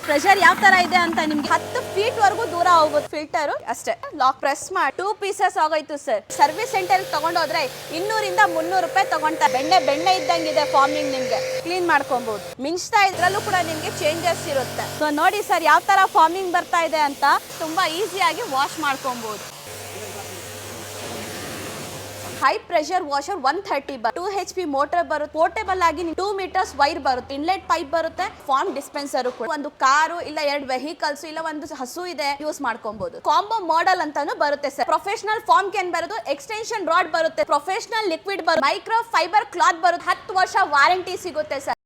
Pressure ಯಾವ ತರ ಇದೆ ಅಂತ ನಿಮ್ಗೆ 10 ಫೀಟ್ ವರೆಗೂ ದೂರ ಹೋಗೋದು ಫಿಲ್ಟರ್ ಅಷ್ಟೇ. ಲಾಕ್ ಪ್ರೆಸ್ ಮಾಡಿ 2 ಪೀಸಸ್ ಆಗೋಯ್ತು ಸರ್. ಸರ್ವಿಸ್ ಸೆಂಟರ್ ತಗೊಂಡೋದ್ರೆ 200 ಇಂದ 300 ರೂಪಾಯಿ ತಗೊಂತಾರೆ. ಬೆಣ್ಣೆ ಇದ್ದಂಗಿದೆ ಫಾರ್ಮಿಂಗ್. ನಿಮ್ಗೆ ಕ್ಲೀನ್ ಮಾಡ್ಕೊಬಹುದು. ಮಿಂಚ್ತಾ ಇದ್ರಲ್ಲೂ ಕೂಡ ನಿಮ್ಗೆ ಚೇಂಜಸ್ ಇರುತ್ತೆ. ಸೊ ನೋಡಿ ಸರ್ ಯಾವ ತರ ಫಾರ್ಮಿಂಗ್ ಬರ್ತಾ ಇದೆ ಅಂತ. ತುಂಬಾ ಈಸಿಯಾಗಿ ವಾಶ್ ಮಾಡ್ಕೊಬಹುದು. High pressure washer 130 2 HP motor ಬರುತ್ತೆ. ಪೋರ್ಟೇಬಲ್ ಆಗಿ 2 ಮೀಟರ್ಸ್ ವೈರ್ ಬರುತ್ತೆ. ಇನ್ಲೆಟ್ ಪೈಪ್ ಬರುತ್ತೆ. ಫಾರ್ಮ್ ಡಿಸ್ಪೆನ್ಸರ್ ಕೂಡ. ಒಂದು ಕಾರು ಇಲ್ಲ 2 ವೆಹಿಕಲ್ಸ್ ಇಲ್ಲ ಒಂದು ಹಸು ಇದೆ ಯೂಸ್ ಮಾಡ್ಕೊಬಹುದು. ಕಾಂಬೋ ಮಾಡೆಲ್ ಅಂತಾನು ಬರುತ್ತೆ ಸರ್. ಪ್ರೊಫೆಷನಲ್ ಫಾರ್ಮ್ ಕ್ಯಾನ್ ಬರುತ್ತೆ. ಎಕ್ಸ್ಟೆನ್ಷನ್ ರಾಡ್ ಬರುತ್ತೆ. ಪ್ರೊಫೆಷನಲ್ ಲಿಕ್ವಿಡ್ ಬರುತ್ತೆ. ಮೈಕ್ರೋ ಫೈಬರ್ ಕ್ಲಾತ್ ಬರುತ್ತೆ. 10 ವರ್ಷ ವಾರಂಟಿ ಸಿಗುತ್ತೆ ಸರ್.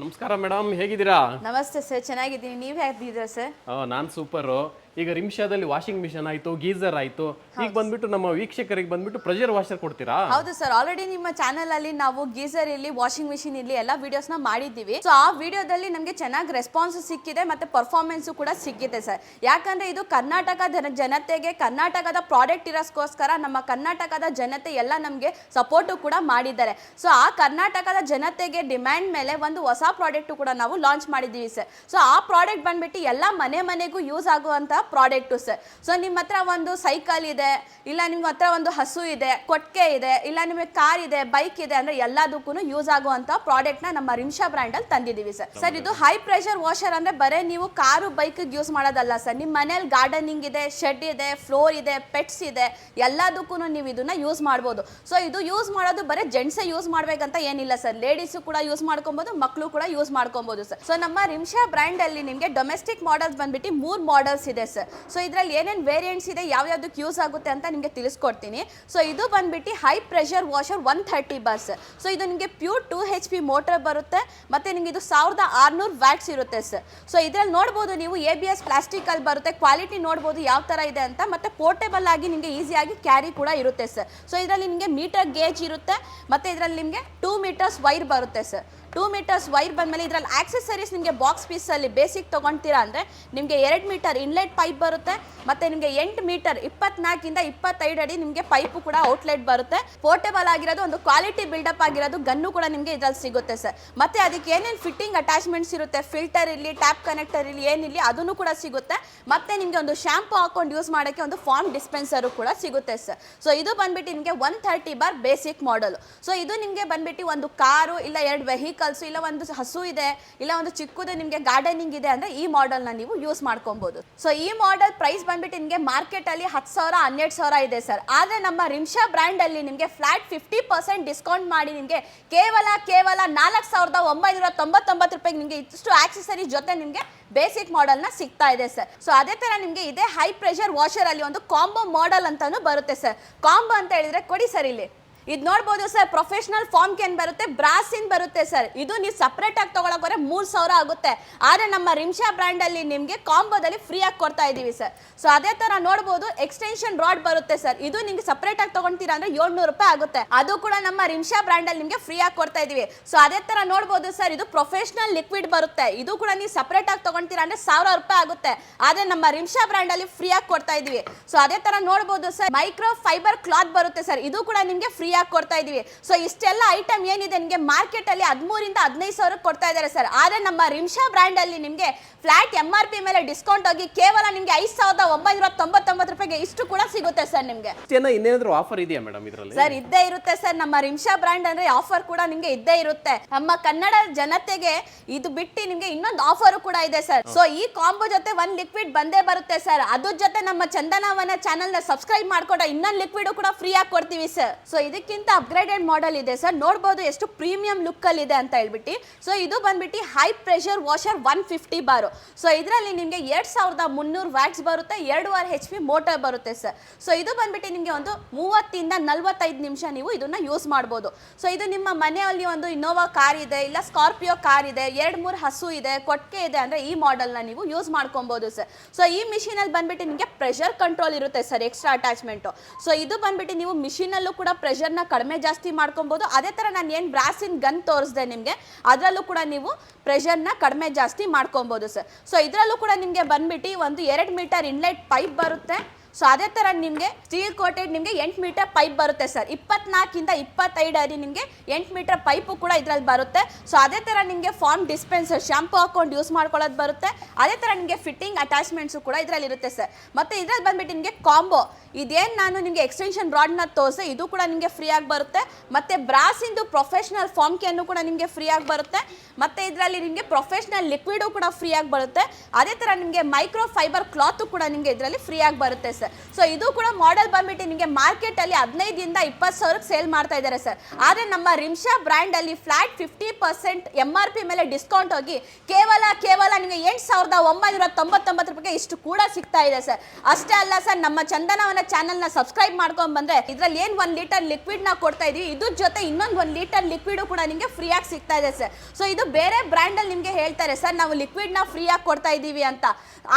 ನಮಸ್ಕಾರ ಮೇಡಮ್, ಹೇಗಿದ್ದೀರಾ? ನಮಸ್ತೆ ಸರ್, ಚೆನ್ನಾಗಿದ್ದೀನಿ. ನೀವ್ ಹೇಗಿದ್ದೀರಾ ಸರ್? ನಾನ್ ಸೂಪರ್. ಈಗ ರಿಮ್ಶಾದಲ್ಲಿ ವಾಷಿಂಗ್ ಮಿಷನ್ ಆಯ್ತು, ಗೀಸರ್ ಆಯ್ತು. ಈಗ ಬಂದ್ಬಿಟ್ಟು ನಮ್ಮ ವೀಕ್ಷಕರಿಗೆ ಬಂದ್ಬಿಟ್ಟು ಪ್ರೆಷರ್ ವಾಷರ್ ಕೊಡ್ತೀರಾ? ಹೌದು ಸರ್, ಆಲ್ರೆಡಿ ನಿಮ್ಮ ಚಾನೆಲ್ ಅಲ್ಲಿ ನಾವು ಗೀಸರ್ ಇರ್ಲಿ ವಾಷಿಂಗ್ ಮಿಷಿನ್ ಇರ್ಲಿ ಎಲ್ಲ ವಿಡಿಯೋಸ್ ನ ಮಾಡಿದ್ದೀವಿ. ಸೊ ಆ ವಿಡಿಯೋದಲ್ಲಿ ನಮಗೆ ಚೆನ್ನಾಗಿ ರೆಸ್ಪಾನ್ಸ್ ಸಿಕ್ಕಿದೆ ಮತ್ತೆ ಪರ್ಫಾರ್ಮೆನ್ಸ್ ಕೂಡ ಸಿಕ್ಕಿದೆ ಸರ್. ಯಾಕಂದ್ರೆ ಇದು ಕರ್ನಾಟಕದ ಜನತೆಗೆ ಕರ್ನಾಟಕದ ಪ್ರಾಡಕ್ಟ್ ಇರೋಸ್ಕೋಸ್ಕರ ನಮ್ಮ ಕರ್ನಾಟಕದ ಜನತೆ ಎಲ್ಲ ನಮಗೆ ಸಪೋರ್ಟ್ ಕೂಡ ಮಾಡಿದ್ದಾರೆ. ಸೊ ಆ ಕರ್ನಾಟಕದ ಜನತೆಗೆ ಡಿಮ್ಯಾಂಡ್ ಮೇಲೆ ಒಂದು ಹೊಸ ಪ್ರಾಡಕ್ಟ್ ಕೂಡ ನಾವು ಲಾಂಚ್ ಮಾಡಿದ್ದೀವಿ ಸರ್. ಸೊ ಆ ಪ್ರಾಡಕ್ಟ್ ಬಂದ್ಬಿಟ್ಟು ಎಲ್ಲ ಮನೆಗೂ ಯೂಸ್ ಆಗುವಂತ ಪ್ರಾಡಕ್ಟ್ ಸರ್. ಸೊ ನಿಮ್ಮ ಹತ್ರ ಒಂದು ಸೈಕಲ್ ಇದೆ, ಇಲ್ಲ ನಿಮ್ಮ ಹತ್ರ ಒಂದು ಹಸು ಇದೆ, ಕೊಟ್ಟಿಗೆ ಇದೆ, ಇಲ್ಲ ನಿಮಗೆ ಕಾರ್ ಇದೆ, ಬೈಕ್ ಇದೆ ಅಂದ್ರೆ ಎಲ್ಲದಕ್ಕೂ ಯೂಸ್ ಆಗುವಂತ ಪ್ರಾಡಕ್ಟ್ ನ ನಮ್ಮ ರಿಮ್ಶಾ ಬ್ರ್ಯಾಂಡ್ ಅಲ್ಲಿ ತಂದಿದ್ದೀವಿ ಸರ್. ಸರ್ ಇದು ಹೈ ಪ್ರೆಷರ್ ವಾಷರ್ ಅಂದ್ರೆ ಬರೇ ನೀವು ಕಾರು ಬೈಕ್ ಯೂಸ್ ಮಾಡೋದಲ್ಲ ಸರ್. ನಿಮ್ಮ ಮನೇಲಿ ಗಾರ್ಡನಿಂಗ್ ಇದೆ, ಶೆಡ್ ಇದೆ, ಫ್ಲೋರ್ ಇದೆ, ಪೆಟ್ಸ್ ಇದೆ, ಎಲ್ಲದಕ್ಕೂ ನೀವು ಇದನ್ನ ಯೂಸ್ ಮಾಡಬಹುದು. ಸೊ ಇದು ಯೂಸ್ ಮಾಡೋದು ಬರೀ ಜೆಂಟ್ಸೇ ಯೂಸ್ ಮಾಡ್ಬೇಕಂತ ಏನಿಲ್ಲ ಸರ್. ಲೇಡೀಸ್ ಕೂಡ ಯೂಸ್ ಮಾಡ್ಕೊಬಹುದು, ಮಕ್ಕಳು ಕೂಡ ಯೂಸ್ ಮಾಡ್ಕೊಬಹುದು ಸರ್. ಸೊ ನಮ್ಮ ರಿಮ್ಶಾ ಬ್ರ್ಯಾಂಡ್ ಅಲ್ಲಿ ನಿಮಗೆ ಡೊಮೆಸ್ಟಿಕ್ ಮಾಡೆಲ್ಸ್ ಬಂದ್ಬಿಟ್ಟು 3 ಮಾಡೆಲ್ಸ್ ಇದೆ ಸರ್. ಸೊ ಇದ್ರಲ್ಲಿ ಏನೇನು ವೇರಿಯಂಟ್ಸ್ ಇದೆ, ಯಾವ್ಯಾವ್ದಕ್ಕೆ ಯೂಸ್ ಆಗುತ್ತೆ ಅಂತ ನಿಮಗೆ ತಿಳಿಸ್ಕೊಡ್ತೀನಿ. ಸೊ ಇದು ಬಂದ್ಬಿಟ್ಟು high pressure washer 130 bar sir. So ಇದು ನಿಮಗೆ ಪ್ಯೂರ್ 2 HP ಮೋಟರ್ ಬರುತ್ತೆ. ಮತ್ತೆ ನಿಮಗೆ ಇದು 1600 ವ್ಯಾಟ್ಸ್ ಇರುತ್ತೆ ಸರ್. ಸೊ ಇದ್ರಲ್ಲಿ ನೋಡ್ಬೋದು ನೀವು ABS ಪ್ಲಾಸ್ಟಿಕ್ ಅಲ್ಲಿ ಬರುತ್ತೆ. ಕ್ವಾಲಿಟಿ ನೋಡ್ಬೋದು ಯಾವ ತರ ಇದೆ ಅಂತ. ಮತ್ತೆ ಪೋರ್ಟೇಬಲ್ ಆಗಿ ನಿಮಗೆ ಈಸಿಯಾಗಿ ಕ್ಯಾರಿ ಕೂಡ ಇರುತ್ತೆ ಸರ್. ಸೊ ಇದರಲ್ಲಿ ನಿಮಗೆ ಮೀಟರ್ ಗೇಜ್ ಇರುತ್ತೆ. ಮತ್ತೆ ಇದರಲ್ಲಿ ನಿಮಗೆ 2 ಮೀಟರ್ಸ್ ವೈರ್ ಬರುತ್ತೆ ಸರ್. 2 ಮೀಟರ್ಸ್ ವೈರ್ ಬಂದ್ಮೇಲೆ ಇದರಲ್ಲಿ ಆಕ್ಸೆಸರೀಸ್ ನಿಮಗೆ ಬಾಕ್ಸ್ ಪೀಸ್ ಅಲ್ಲಿ ಬೇಸಿಕ್ ತಗೊಂತೀರಾ ಅಂದ್ರೆ ನಿಮಗೆ 2 ಮೀಟರ್ ಇನ್ಲೆಟ್ ಪೈಪ್ ಬರುತ್ತೆ. ಮತ್ತೆ ನಿಮಗೆ 8 ಮೀಟರ್ 24 ಇಂದ 25 ಅಡಿ ನಿಮಗೆ ಪೈಪ್ ಕೂಡ ಔಟ್ಲೆಟ್ ಬರುತ್ತೆ. ಪೋರ್ಟೇಬಲ್ ಆಗಿರೋದು, ಒಂದು ಕ್ವಾಲಿಟಿ ಬಿಲ್ಡಪ್ ಆಗಿರೋದು ಗನ್ನು ಕೂಡ ನಿಮಗೆ ಇದ್ರಲ್ಲಿ ಸಿಗುತ್ತೆ ಸರ್. ಮತ್ತೆ ಅದಕ್ಕೆ ಏನೇನು ಫಿಟ್ಟಿಂಗ್ ಅಟ್ಯಾಚ್ಮೆಂಟ್ಸ್ ಇರುತ್ತೆ, ಫಿಲ್ಟರ್ ಇರಲಿ, ಟ್ಯಾಪ್ ಕನೆಕ್ಟರ್ ಇರಲಿ, ಏನಿರಲಿ ಅದನ್ನು ಕೂಡ ಸಿಗುತ್ತೆ. ಮತ್ತೆ ನಿಮಗೆ ಒಂದು ಶಾಂಪು ಹಾಕೊಂಡು ಯೂಸ್ ಮಾಡೋಕ್ಕೆ ಒಂದು ಫಾರ್ಮ್ ಡಿಸ್ಪೆನ್ಸರ್ ಕೂಡ ಸಿಗುತ್ತೆ ಸರ್. ಸೊ ಇದು ಬಂದ್ಬಿಟ್ಟು ನಿಮಗೆ 130 ಬಾರ್ ಬೇಸಿಕ್ ಮಾಡೆಲ್. ಸೊ ಇದು ನಿಮಗೆ ಬಂದ್ಬಿಟ್ಟು ಒಂದು ಕಾರು ಇಲ್ಲ 2 ವೆಹಿಕಲ್ಸ್ ಇಲ್ಲ ಒಂದು ಹಸು ಇದೆ ಇಲ್ಲ ಒಂದು ಚಿಕ್ಕದು ನಿಮಗೆ ಗಾರ್ಡನಿಂಗ್ ಇದೆ ಅಂದ್ರೆ ಈ ಮಾಡೆಲ್ ನ ನೀವು ಯೂಸ್ ಮಾಡ್ಕೊಬಹುದು. ಸೊ ಈ ಮಾಡೆಲ್ ಪ್ರೈಸ್ ಬಂದ್ಬಿಟ್ಟು ನಿಮಗೆ ಮಾರ್ಕೆಟ್ ಅಲ್ಲಿ 10,000 12,000 ಇದೆ ಸರ್. ಆದ್ರೆ ನಮ್ಮ ರಿಮ್ಶಾ ಬ್ರ್ಯಾಂಡ್ ಅಲ್ಲಿ ನಿಮಗೆ ಫ್ಲಾಟ್ 50% ಡಿಸ್ಕೌಂಟ್ ಮಾಡಿ ನಿಮಗೆ ಕೇವಲ 4,999 ರೂಪಾಯಿಗೆ ನಿಮಗೆ ಇಷ್ಟು ಆಕ್ಸೆಸರೀಸ್ ಜೊತೆ ನಿಮಗೆ ಬೇಸಿಕ್ ಮಾಡೆಲ್ ನ ಸಿಗ್ತಾ ಇದೆ ಸರ್. ಸೊ ಅದೇ ತರ ನಿಮಗೆ ಇದೆ ಹೈ ಪ್ರೆಷರ್ ವಾಷರ್ ಅಲ್ಲಿ ಒಂದು ಕಾಂಬೋ ಮಾಡೆಲ್ ಅಂತಾನು ಬರುತ್ತೆ ಸರ್. ಕಾಂಬೋ ಅಂತ ಹೇಳಿದ್ರೆ ಕೊಡಿ ಸರ್ ಇಲ್ಲಿ ಇದು ನೋಡ್ಬೋದು ಸರ್. ಪ್ರೊಫೆಷನಲ್ ಫಾರ್ಮ್ ಕ್ಯಾನ್ ಬರುತ್ತೆ, ಬ್ರಾಸಿನ್ ಬರುತ್ತೆ ಸರ್. ಇದು ನೀವು ಸಪ್ರೇಟ್ ಆಗಿ ತಗೊಳಕ್ ಹೋದ್ರೆ 3,000 ಆಗುತ್ತೆ. ಆದ್ರೆ ನಮ್ಮ ರಿಮ್ಶಾ ಬ್ರ್ಯಾಂಡ್ ಅಲ್ಲಿ ನಿಮಗೆ ಕಾಂಬೋದಲ್ಲಿ ಫ್ರೀ ಆಗಿ ಕೊಡ್ತಾ ಇದೀವಿ ಸರ್. ಸೊ ಅದೇ ತರ ನೋಡ್ಬೋದು ಎಕ್ಸ್ಟೆನ್ಷನ್ ರಾಡ್ ಬರುತ್ತೆ ಸರ್. ಇದು ನಿಮ್ಗೆ ಸಪ್ರೇಟ್ ಆಗಿ ತಗೊಂತೀರಾ ಅಂದ್ರೆ 700 ರೂಪಾಯಿ ಆಗುತ್ತೆ. ಅದು ಕೂಡ ನಮ್ಮ ರಿಮ್ಶಾ ಬ್ರ್ಯಾಂಡ್ ಅಲ್ಲಿ ನಿಮಗೆ ಫ್ರೀ ಆಗಿ ಕೊಡ್ತಾ ಇದೀವಿ. ಸೊ ಅದೇ ತರ ನೋಡ್ಬೋದು ಸರ್, ಇದು ಪ್ರೊಫೆಷನಲ್ ಲಿಕ್ವಿಡ್ ಬರುತ್ತೆ. ಇದು ಕೂಡ ನೀವು ಸಪ್ರೇಟ್ ಆಗಿ ತಗೊಂತೀರಾ ಅಂದ್ರೆ 1000 ರೂಪಾಯಿ ಆಗುತ್ತೆ. ಆದ್ರೆ ನಮ್ಮ ರಿಮ್ಶಾ ಬ್ರ್ಯಾಂಡ್ ಅಲ್ಲಿ ಫ್ರೀ ಆಗಿ ಕೊಡ್ತಾ ಇದೀವಿ. ಸೊ ಅದೇ ತರ ನೋಡ್ಬೋದು ಸರ್, ಮೈಕ್ರೋ ಫೈಬರ್ ಕ್ಲಾತ್ ಬರುತ್ತೆ ಸರ್. ಇದು ಕೂಡ ನಿಮಗೆ ಫ್ರೀ ಕೊಡ್ತಾ ಇದೀವಿ. ಸೊ ಇಷ್ಟೆಲ್ಲ ಐಟಮ್ ಏನಿದೆ ನಿಮಗೆ ಮಾರ್ಕೆಟ್ ಅಲ್ಲಿ 13,000 ಇಂದ 15,000 ಕೊಡ್ತಾ ಇದ್ದಾರೆ ಸರ್. ಆದ್ರೆ ನಮ್ಮ ರಿಮ್ಶಾ ಬ್ರ್ಯಾಂಡ್ ಅಲ್ಲಿ ನಿಮಗೆ ಫ್ಲಾಟ್ MRP ಮೇಲೆ ಡಿಸ್ಕೌಂಟ್ ಹೋಗಿ ಕೇವಲ ನಿಮಗೆ 5,999 ರೂಪಾಯಿಗೆ ಇಷ್ಟು ಕೂಡ ಸಿಗುತ್ತೆ ಸರ್. ನಿಮಗೆ ಇನ್ನೇನಾದ್ರೂ ಆಫರ್ ಇದೆಯಾ ಮೇಡಮ್ ಇದರಲ್ಲಿ? ಸರ್ ಇದ್ದೇ ಇರುತ್ತೆ ಸರ್. ನಮ್ಮ ರಿಮ್ಶಾ ಬ್ರ್ಯಾಂಡ್ ಅಂದ್ರೆ ಆಫರ್ ಕೂಡ ನಿಮಗೆ ಇದ್ದೇ ಇರುತ್ತೆ. ನಮ್ಮ ಕನ್ನಡ ಜನತೆಗೆ ಇದು ಬಿಟ್ಟು ನಿಮಗೆ ಇನ್ನೊಂದು ಆಫರ್ ಕೂಡ ಇದೆ ಸರ್. ಸೊ ಈ ಕಾಂಬೋ ಜೊತೆ ಒಂದು ಲಿಕ್ವಿಡ್ ಬಂದೇ ಬರುತ್ತೆ ಸರ್. ಅದ್ರ ಜೊತೆ ನಮ್ಮ ಚಂದನವನ ಚಾನೆಲ್ ನ ಸಬ್ಸ್ಕ್ರೈಬ್ ಮಾಡ್ಕೊಂಡ್ರೆ ಇನ್ನೊಂದು ಲಿಕ್ವಿಡ್ ಕೂಡ ಫ್ರೀ ಆಗಿ ಕೊಡ್ತೀವಿ ಸರ್. ಸೊ ಇದಕ್ಕಿಂತ ಅಪ್ಗ್ರೇಡೆಡ್ ಮಾಡೆಲ್ ಇದೆ ಸರ್. ನೋಡಬಹುದು ಎಷ್ಟು ಪ್ರೀಮಿಯಂ ಲುಕ್ ಅಲ್ಲಿ ಇದೆ ಅಂತ ಹೇಳ್ಬಿಟ್ಟು. ಸೊ ಇದು ಬಂದ್ಬಿಟ್ಟು high pressure washer 150 bar. So ಇದರಲ್ಲಿ ನಿಮಗೆ 2,300 ವ್ಯಾಟ್ಸ್ ಬರುತ್ತೆ. 2.5 HP ಮೋಟರ್ ಬರುತ್ತೆ ಸರ್. ಸೊ ಇದು ಬಂದ್ಬಿಟ್ಟು ನಿಮಗೆ ಒಂದು 30 ಇಂದ 45 ನಿಮಿಷ ನೀವು ಇದನ್ನ ಯೂಸ್ ಮಾಡಬಹುದು. ಸೊ ಇದು ನಿಮ್ಮ ಮನೆಯಲ್ಲಿ ಒಂದು ಇನೋವಾ ಕಾರ್ ಇದೆ, ಇಲ್ಲ ಸ್ಕಾರ್ಪಿಯೋ ಕಾರ್ ಇದೆ, 2-3 ಹಸು ಇದೆ, ಕೊಟ್ಟಿಗೆ ಇದೆ ಅಂದ್ರೆ ಈ ಮಾಡೆಲ್ ನ ನೀವು ಯೂಸ್ ಮಾಡ್ಕೊಬಹುದು ಸರ್. ಸೊ ಈ ಮಿಷಿನ್ ಅಲ್ಲಿ ಬಂದ್ಬಿಟ್ಟು ನಿಮಗೆ ಪ್ರೆಷರ್ ಕಂಟ್ರೋಲ್ ಇರುತ್ತೆ ಸರ್, ಎಕ್ಸ್ಟ್ರಾ ಅಟ್ಯಾಚ್ಮೆಂಟ್. ಸೊ ಇದು ಬಂದ್ಬಿಟ್ಟು ನೀವು ಮಿಷಿನ್ ಅಲ್ಲೂ ಕೂಡ ಪ್ರೆಷರ್ ನ ಕಡಿಮೆ ಜಾಸ್ತಿ ಮಾಡ್ಕೊಬಹುದು. ಅದೇ ತರ ನಾನು ಏನು ಬ್ರಾಸಿನ್ ಗನ್ ತೋರಿಸಿದೆ ನಿಮಗೆ, ಅದರಲ್ಲೂ ಕೂಡ ನೀವು ಪ್ರೆಷರ್ ನ ಕಡಿಮೆ ಜಾಸ್ತಿ ಮಾಡ್ಕೊಬಹುದು ಸರ್. ಸೊ ಇದರಲ್ಲೂ ಕೂಡ ನಿಮಗೆ ಬಂದ್ಬಿಟ್ಟು ಒಂದು 2 ಮೀಟರ್ ಇನ್ಲೆಟ್ ಪೈಪ್ ಬರುತ್ತೆ. ಸೊ ಅದೇ ತರ ನಿಮಗೆ ಸ್ಟೀಲ್ ಕೋಟೆಡ್ ನಿಮಗೆ 8 ಮೀಟರ್ ಪೈಪ್ ಬರುತ್ತೆ ಸರ್. 24 ಇಂದ 25 ಅಡಿ ನಿಮಗೆ 8 ಮೀಟರ್ ಪೈಪು ಕೂಡ ಇದ್ರಲ್ಲಿ ಬರುತ್ತೆ. ಸೊ ಅದೇ ತರ ನಿಮಗೆ ಫಾರ್ಮ್ ಡಿಸ್ಪೆನ್ಸರ್ ಶಾಂಪು ಹಾಕೊಂಡು ಯೂಸ್ ಮಾಡ್ಕೊಳ್ಳೋದು ಬರುತ್ತೆ. ಅದೇ ತರ ನಿಮಗೆ ಫಿಟ್ಟಿಂಗ್ ಅಟ್ಯಾಚ್ಮೆಂಟ್ಸು ಕೂಡ ಇದರಲ್ಲಿ ಇರುತ್ತೆ ಸರ್. ಮತ್ತೆ ಇದ್ರಲ್ಲಿ ಬಂದ್ಬಿಟ್ಟು ನಿಮಗೆ ಕಾಂಬೋ ಇದೇನು ನಾನು ನಿಮಗೆ ಎಕ್ಸ್ಟೆನ್ಷನ್ ರಾಡ್ನ ತೋರಿಸಿ ಇದು ಕೂಡ ನಿಮಗೆ ಫ್ರೀ ಆಗಿ ಬರುತ್ತೆ. ಮತ್ತೆ ಬ್ರಾಸಿಂದು ಪ್ರೊಫೆಷನಲ್ ಫಾರ್ಮ್ ಕ್ಯಾನು ಕೂಡ ನಿಮಗೆ ಫ್ರೀ ಆಗಿ ಬರುತ್ತೆ. ಮತ್ತೆ ಇದರಲ್ಲಿ ನಿಮಗೆ ಪ್ರೊಫೆಷನಲ್ ಲಿಕ್ವಿಡು ಕೂಡ ಫ್ರೀ ಆಗಿ ಬರುತ್ತೆ. ಅದೇ ತರ ನಿಮಗೆ ಮೈಕ್ರೋ ಫೈಬರ್ ಕ್ಲಾತ್ ಕೂಡ ನಿಮಗೆ ಇದರಲ್ಲಿ ಫ್ರೀ ಆಗಿ ಬರುತ್ತೆ ಸರ್. ಸೊ ಇದು ಕೂಡ ಮಾಡೆಲ್ ಬಂದ್ಬಿಟ್ಟು ನಿಮಗೆ ಮಾರ್ಕೆಟ್ ಅಲ್ಲಿ 15 ಇಂದ 20 ಸಾವಿರಕ್ಕೆ ಸೇಲ್ ಮಾಡ್ತಾ ಇದ್ದಾರೆ ಸರ್. ಆದ್ರೆ ನಮ್ಮ ರಿಮ್ಶಾ ಬ್ರ್ಯಾಂಡ್ ಅಲ್ಲಿ ಫ್ಲಾಟ್ 50% MRP ಮೇಲೆ ಡಿಸ್ಕೌಂಟ್ ಹೋಗಿ ಕೇವಲ ನಿಮಗೆ 8,999 ರೂಪಾಯಿಗೆ ಇಷ್ಟು ಕೂಡ ಸಿಗ್ತಾ ಇದೆ ಸರ್. ಅಷ್ಟೇ ಅಲ್ಲ ಸರ್, ನಮ್ಮ ಚಂದನವನ ಚಾನೆಲ್ ನ ಸಬ್ಸ್ಕ್ರೈಬ್ ಮಾಡ್ಕೊಂಡ್ ಬಂದ್ರೆ ಇದ್ರಲ್ಲಿ ಏನ್ 1 ಲೀಟರ್ ಲಿಕ್ವಿಡ್ ನ ಕೊಡ್ತಾ ಇದೀವಿ, ಇದ್ರ ಜೊತೆ ಇನ್ನೊಂದು 1 ಲೀಟರ್ ಲಿಕ್ವಿಡ್ ಕೂಡ ನಿಮಗೆ ಫ್ರೀ ಆಗಿ ಸಿಗ್ತಾ ಇದೆ ಸರ್. ಸೊ ಇದು ಬೇರೆ ಬ್ರ್ಯಾಂಡ್ ಅಲ್ಲಿ ನಿಮಗೆ ಹೇಳ್ತಾರೆ ಸರ್ ನಾವು ಲಿಕ್ವಿಡ್ ನ ಫ್ರೀ ಆಗಿ ಕೊಡ್ತಾ ಇದೀವಿ ಅಂತ.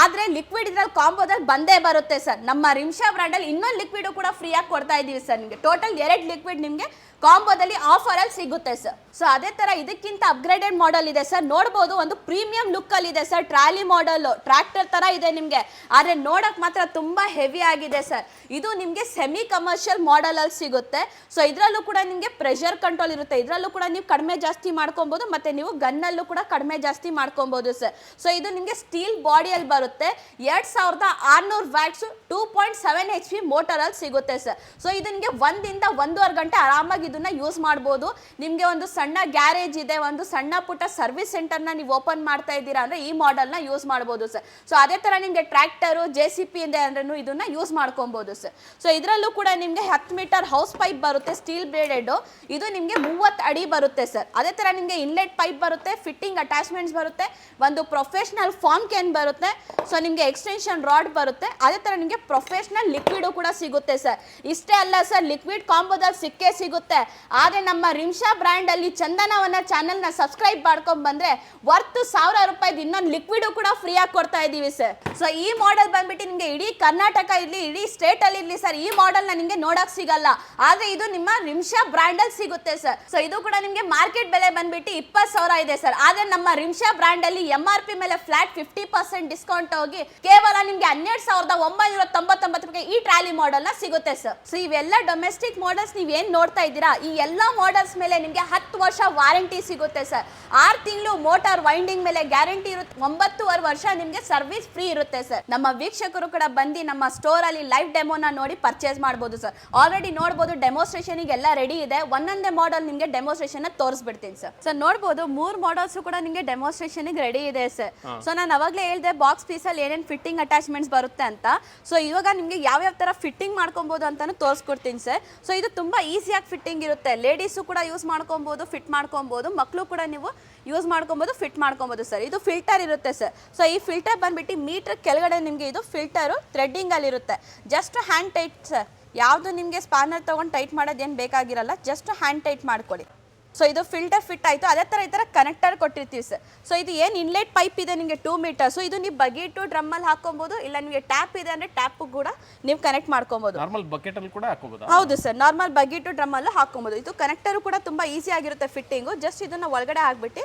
ಆದ್ರೆ ಲಿಕ್ವಿಡ್ ಇದ್ರಲ್ಲಿ ಕಾಂಬೋದಲ್ಲಿ ಬಂದೇ ಬರುತ್ತೆ ಸರ್. ನಮ್ಮ ರಿಮ್ಶಾ ಬ್ರ್ಯಾಂಡ್ ಅಲ್ಲಿ ಇನ್ನೊಂದು ಲಿಕ್ವಿಡ್ ಕೂಡ ಫ್ರೀ ಆಗಿ ಕೊಡ್ತಾ ಇದೀವಿ ಸರ್. ನಿಮಗೆ ಟೋಟಲ್ 2 ಲಿಕ್ವಿಡ್ ನಿಮಗೆ ಕಾಂಬೋದಲ್ಲಿ ಆಫರ್ ಅಲ್ಲಿ ಸಿಗುತ್ತೆ ಸರ್. ಸೊ ಅದೇ ತರ ಇದಕ್ಕಿಂತ ಅಪ್ಗ್ರೇಡೆಡ್ ಮಾಡೆಲ್ ಇದೆ ಸರ್. ನೋಡಬಹುದು ಒಂದು ಪ್ರೀಮಿಯಂ ಲುಕ್ ಅಲ್ಲಿ ಇದೆ ಸರ್. ಟ್ರಾಲಿ ಮಾಡೆಲ್ ಟ್ರ್ಯಾಕ್ಟರ್ ತರ ಇದೆ ನಿಮಗೆ, ಆದ್ರೆ ನೋಡಕ್ ಮಾತ್ರ ತುಂಬಾ ಹೆವಿ ಆಗಿದೆ ಸರ್. ಇದು ನಿಮಗೆ ಸೆಮಿ ಕಮರ್ಷಿಯಲ್ ಮಾಡೆಲ್ ಅಲ್ಲಿ ಸಿಗುತ್ತೆ. ಸೊ ಇದರಲ್ಲೂ ಕೂಡ ನಿಮಗೆ ಪ್ರೆಷರ್ ಕಂಟ್ರೋಲ್ ಇರುತ್ತೆ. ಇದರಲ್ಲೂ ಕೂಡ ನೀವು ಕಡಿಮೆ ಜಾಸ್ತಿ ಮಾಡ್ಕೊಬಹುದು, ಮತ್ತೆ ನೀವು ಗನ್ನಲ್ಲೂ ಕೂಡ ಕಡಿಮೆ ಜಾಸ್ತಿ ಮಾಡ್ಕೊಬಹುದು ಸರ್. ಸೊ ಇದು ನಿಮಗೆ ಸ್ಟೀಲ್ ಬಾಡಿಯಲ್ಲಿ ಬರುತ್ತೆ. 2600 ವ್ಯಾಟ್ಸ್ 2.7 HP ಮೋಟರ್ ಅಲ್ಲಿ ಸಿಗುತ್ತೆ ಸರ್. ಸೊ ಇದು ನಿಮಗೆ 1 ಇಂದ 1.5 ಗಂಟೆ ಆರಾಮಾಗಿ ಇದನ್ನ ಯೂಸ್ ಮಾಡಬಹುದು. ನಿಮಗೆ ಒಂದು ಸಣ್ಣ ಗ್ಯಾರೇಜ್ ಇದೆ, ಒಂದು ಸಣ್ಣ ಪುಟ್ಟ ಸರ್ವಿಸ್ ಸೆಂಟರ್ ನ ನೀವು ಓಪನ್ ಮಾಡ್ತಾ ಇದ್ದೀರಾ ಅಂದ್ರೆ ಈ ಮಾಡೆಲ್ ನ ಯೂಸ್ ಮಾಡಬಹುದು ಸರ್. ಸೊ ಅದೇ ತರ ನಿಮಗೆ ಟ್ರ್ಯಾಕ್ಟರ್ JCB ಇದೆ ಅಂದ್ರೆ ಇದನ್ನ ಯೂಸ್ ಮಾಡ್ಕೊಬಹುದು ಸರ್. ಸೊ ಇದರಲ್ಲೂ ಕೂಡ ನಿಮಗೆ 10 ಮೀಟರ್ ಹೌಸ್ ಪೈಪ್ ಬರುತ್ತೆ ಸ್ಟೀಲ್ ಬ್ಲೇಡೆಡ್. ಇದು ನಿಮಗೆ 30 ಅಡಿ ಬರುತ್ತೆ ಸರ್. ಅದೇ ತರ ನಿಮಗೆ ಇನ್ಲೆಟ್ ಪೈಪ್ ಬರುತ್ತೆ, ಫಿಟ್ಟಿಂಗ್ ಅಟ್ಯಾಚ್ಮೆಂಟ್ಸ್ ಬರುತ್ತೆ, ಒಂದು ಪ್ರೊಫೆಷನಲ್ ಫಾರ್ಮ್ ಕ್ಯಾನ್ ಬರುತ್ತೆ. ಸೊ ನಿಮಗೆ ಎಕ್ಸ್ಟೆನ್ಷನ್ ರಾಡ್ ಬರುತ್ತೆ. ಅದೇ ತರ ನಿಮಗೆ ಪ್ರೊಫೆಷನಲ್ ಲಿಕ್ವಿಡ್ ಕೂಡ ಸಿಗುತ್ತೆ ಸರ್. ಇಷ್ಟೇ ಅಲ್ಲ ಸರ್, ಲಿಕ್ವಿಡ್ ಕಾಂಬೋದಲ್ಲಿ ಸಿಕ್ಕೇ ಸಿಗುತ್ತೆ. ಆದ್ರೆ ನಮ್ಮ ರಿಮ್ಶಾ ಬ್ರ್ಯಾಂಡ್ ಅಲ್ಲಿ ಚಂದನವನ ಚಾನೆಲ್ ನ ಸಬ್ಸ್ಕ್ರೈಬ್ ಮಾಡ್ಕೊಂಡ್ ಬಂದ್ರೆ ವರ್ತ್ 1000 ರೂಪಾಯಿ ಇನ್ನೊಂದು ಲಿಕ್ವಿಡ್ ಕೂಡ ಫ್ರೀ ಆಗಿ ಕೊಡ್ತಾ ಇದೀವಿ ಸರ್. ಸೊ ಈ ಮಾಡೆಲ್ ಬಂದ್ಬಿಟ್ಟು ನಿಮಗೆ ಇಡೀ ಕರ್ನಾಟಕ ಇರ್ಲಿ, ಇಡೀ ಸ್ಟೇಟ್ ಅಲ್ಲಿ ಇರ್ಲಿ ಸರ್, ಈ ಮಾಡೆಲ್ ನ ನಿಮಗೆ ನೋಡಕ್ ಸಿಗಲ್ಲ. ಆದ್ರೆ ಇದು ನಿಮ್ಮ ರಿಮ್ಶಾ ಬ್ರ್ಯಾಂಡ್ ಅಲ್ಲಿ ಸಿಗುತ್ತೆ ಸರ್. ಸೊ ಇದು ಕೂಡ ನಿಮಗೆ ಮಾರ್ಕೆಟ್ ಬೆಲೆ ಬಂದ್ಬಿಟ್ಟು 20,000 ಇದೆ ಸರ್. ಆದ್ರೆ ನಮ್ಮ ರಿಮ್ಶಾ ಬ್ರ್ಯಾಂಡ್ ಅಲ್ಲಿ MRP ಮೇಲೆ ಫ್ಲಾಟ್ 50% ಡಿಸ್ಕೌಂಟ್ ಹೋಗಿ ಕೇವಲ ನಿಮಗೆ 12,999 ರೂಪಾಯಿ ಈ ಟ್ರಾಲಿ ಮಾಡೆಲ್ ನ ಸಿಗುತ್ತೆ ಸರ್. ಸೊ ಇವೆಲ್ಲ ಡೊಮೆಸ್ಟಿಕ್ ಮಾಡೆಲ್ಸ್ ನೀವು ಏನ್ ನೋಡ್ತಾ ಇದ್ದೀರಾ, ಈ ಎಲ್ಲ ಮಾಡೆಲ್ಸ್ ಮೇಲೆ ನಿಮಗೆ 10 ವರ್ಷ ವಾರಂಟಿ ಸಿಗುತ್ತೆ ಸರ್. 6 ತಿಂಗಳು ಮೋಟಾರ್ ವೈಂಡಿಂಗ್ ಮೇಲೆ ಗ್ಯಾರಂಟಿ ಇರುತ್ತೆ. 9.5 ವರ್ಷ ನಿಮಗೆ ಸರ್ವಿಸ್ ಫ್ರೀ ಇರುತ್ತೆ ಸರ್. ನಮ್ಮ ವೀಕ್ಷಕರು ಕೂಡ ಬಂದು ನಮ್ಮ ಸ್ಟೋರ್ ಅಲ್ಲಿ ಲೈವ್ ಡೆಮೋನ ನೋಡಿ ಪರ್ಚೇಸ್ ಮಾಡಬಹುದು ಸರ್. ಆಲ್ರೆಡಿ ನೋಡಬಹುದು ಡೆಮೋಸ್ಟ್ರೇಷನ್ ಎಲ್ಲ ರೆಡಿ ಇದೆ. ಒಂದೊಂದೇ ಮಾಡೆಲ್ ನಿಮಗೆ ಡೆಮೋಸ್ಟ್ರೇಷನ್ ತೋರಿಸ್ಬಿಡ್ತೀನಿ ಸರ್. ಸರ್ ನೋಡಬಹುದು 3 ಮಾಡೆಲ್ಸ್ ಕೂಡ ನಿಮಗೆ ಡೆಮೋಸ್ಟ್ರೇಷನ್ ರೆಡಿ ಇದೆ ಸರ್. ಸೊ ನಾನು ಅವಾಗಲೇ ಹೇಳಿದೆ ಬಾಕ್ಸ್ ಪೀಸ್ ಅಲ್ಲಿ ಏನೇನು ಫಿಟ್ಟಿಂಗ್ ಅಟ್ಯಾಚ್ಮೆಂಟ್ಸ್ ಬರುತ್ತೆ ಅಂತ. ಸೊ ಇವಾಗ ನಿಮಗೆ ಯಾವ ತರ ಫಿಟ್ಟಿಂಗ್ ಮಾಡ್ಕೊಬಹುದು ಅಂತಾನು ತೋರಿಸ್ಕೊಡ್ತೀನಿ ಸರ್. ಸೊ ಇದು ತುಂಬಾ ಈಸಿಯಾಗಿ ಫಿಟ್ಟಿಂಗ್ ಇರುತ್ತೆ. ಲೇಡೀಸು ಕೂಡ ಯೂಸ್ ಮಾಡ್ಕೊಬಹುದು, ಫಿಟ್ ಮಾಡ್ಕೊಬಹುದು, ಮಕ್ಕಳು ಕೂಡ ನೀವು ಯೂಸ್ ಮಾಡ್ಕೊಬಹುದು, ಫಿಟ್ ಮಾಡ್ಕೊಬಹುದು ಸರ್. ಇದು ಫಿಲ್ಟರ್ ಇರುತ್ತೆ ಸರ್. ಸೊ ಈ ಫಿಲ್ಟರ್ ಬಂದ್ಬಿಟ್ಟು ಮೀಟರ್ ಕೆಳಗಡೆ ನಿಮಗೆ ಇದು ಫಿಲ್ಟರು ಥ್ರೆಡ್ಡಿಂಗ್ ಅಲ್ಲಿ ಇರುತ್ತೆ. Just hand tight sir. ಯಾವುದು ನಿಮಗೆ ಸ್ಪಾನರ್ ತಗೊಂಡು ಟೈಟ್ ಮಾಡೋದೇನು ಬೇಕಾಗಿರಲ್ಲ, ಜಸ್ಟ್ ಹ್ಯಾಂಡ್ ಟೈಟ್ ಮಾಡ್ಕೊಳ್ಳಿ. ಸೊ ಇದು ಫಿಲ್ಟರ್ ಫಿಟ್ ಆಯಿತು. ಅದೇ ಥರ ಈ ಥರ ಕನೆಕ್ಟರ್ ಕೊಟ್ಟಿರ್ತೀವಿ ಸರ್. ಸೊ ಇದು ಏನು ಇನ್ಲೆಟ್ ಪೈಪ್ ಇದೆ ನಿಮಗೆ 2 ಮೀಟರ್. ಸೊ ಇದು ನೀವು ಬಕೆಟು ಡ್ರಮ್ಮಲ್ಲಿ ಹಾಕೊಬೋದು, ಇಲ್ಲ ನಿಮಗೆ ಟ್ಯಾಪ್ ಇದೆ ಅಂದರೆ ಟ್ಯಾಪು ಕೂಡ ನೀವು ಕನೆಕ್ಟ್ ಮಾಡ್ಕೊಬೋದು. ನಾರ್ಮಲ್ ಬಕೆಟ್ ಅಲ್ಲಿ ಕೂಡ ಹಾಕೋಬಹುದು. ಹೌದು ಸರ್, ನಾರ್ಮಲ್ ಬಕೆಟು ಡ್ರಮ್ಮಲ್ಲೂ ಹಾಕೊಬೋದು. ಇದು ಕನೆಕ್ಟರು ಕೂಡ ತುಂಬ ಈಸಿ ಆಗಿರುತ್ತೆ ಫಿಟ್ಟಿಂಗು. ಜಸ್ಟ್ ಇದನ್ನು ಒಳಗಡೆ ಹಾಕ್ಬಿಟ್ಟು